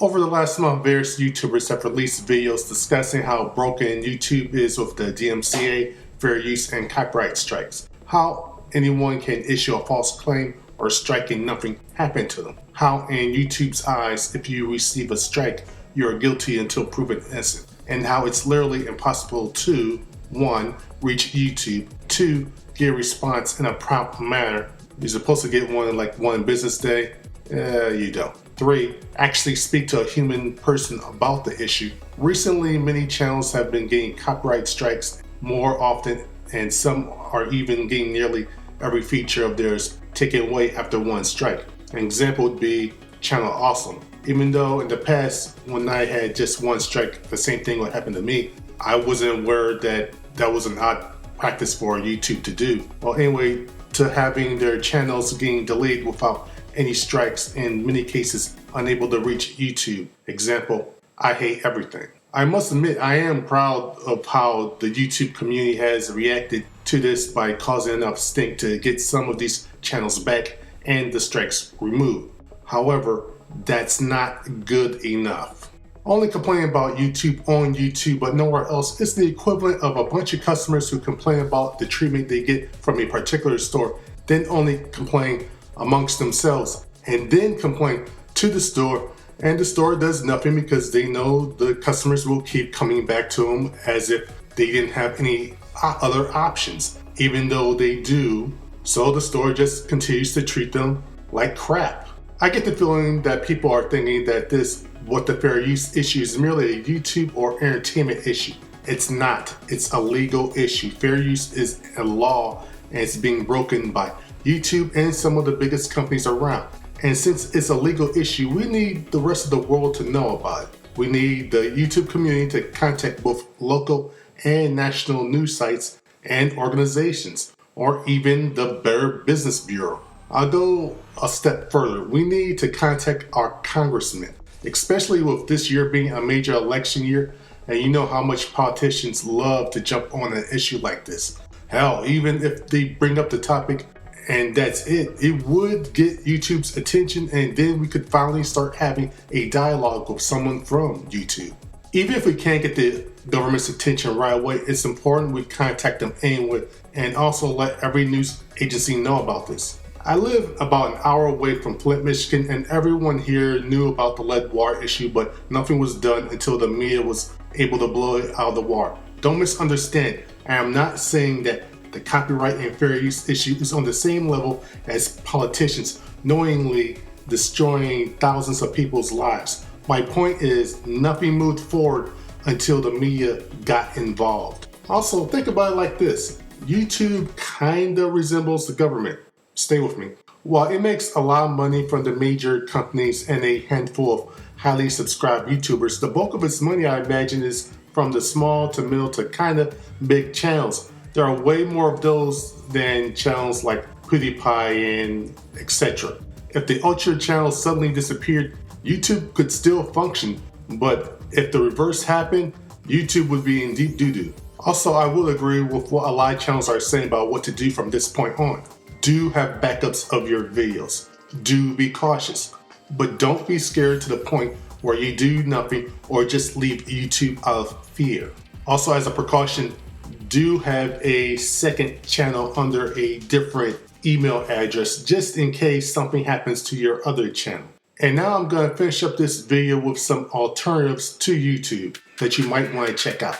Over the last month, various YouTubers have released videos discussing how broken YouTube is with the DMCA, fair use, and copyright strikes. How anyone can issue a false claim or strike and nothing happened to them. How in YouTube's eyes, if you receive a strike, you are guilty until proven innocent. And how it's literally impossible to 1. Reach YouTube, 2. Get a response in a prompt manner. You're supposed to get one in like one business day. You don't. 3. Actually speak to a human person about the issue. Recently, many channels have been getting copyright strikes more often, and some are even getting nearly every feature of theirs taken away after one strike. An example would be Channel Awesome. Even though in the past, when I had just one strike, the same thing would happen to me, I wasn't aware that that was an odd practice for YouTube to do. Well, anyway, to having their channels getting delayed without any strikes, in many cases unable to reach YouTube. Example, I Hate Everything. I must admit, I am proud of how the YouTube community has reacted to this by causing enough stink to get some of these channels back and the strikes removed. However, that's not good enough. Only complaining about YouTube on YouTube but nowhere else is the equivalent of a bunch of customers who complain about the treatment they get from a particular store, then only complain amongst themselves and then complain to the store, and the store does nothing because they know the customers will keep coming back to them as if they didn't have any other options, even though they do. So the store just continues to treat them like crap. I get the feeling that people are thinking that this, what the fair use issue, is merely a YouTube or entertainment issue. It's not. It's a legal issue. Fair use is a law, and it's being broken by YouTube and some of the biggest companies around. And since it's a legal issue, we need the rest of the world to know about it. We need the YouTube community to contact both local and national news sites and organizations, or even the Better Business Bureau. I'll go a step further. We need to contact our congressmen, especially with this year being a major election year, and you know how much politicians love to jump on an issue like this. Hell, even if they bring up the topic and that's it, it would get YouTube's attention, and then we could finally start having a dialogue with someone from YouTube. Even if we can't get the government's attention right away, it's important we contact them anyway and also let every news agency know about this. I live about an hour away from Flint, Michigan, and everyone here knew about the lead water issue, but nothing was done until the media was able to blow it out of the water. Don't misunderstand. I am not saying that the copyright and fair use issue is on the same level as politicians knowingly destroying thousands of people's lives. My point is, nothing moved forward until the media got involved. Also, think about it like this. YouTube kinda resembles the government. Stay with me. While it makes a lot of money from the major companies and a handful of highly subscribed YouTubers, the bulk of its money, I imagine, is from the small to middle to kinda big channels. There are way more of those than channels like PewDiePie and etc. If the ultra channel suddenly disappeared, YouTube could still function, but if the reverse happened, YouTube would be in deep doo-doo. Also, I will agree with what a lot of channels are saying about what to do from this point on. Do have backups of your videos. Do be cautious, but don't be scared to the point where you do nothing or just leave YouTube out of fear. Also, as a precaution, do have a second channel under a different email address just in case something happens to your other channel. And now I'm going to finish up this video with some alternatives to YouTube that you might want to check out.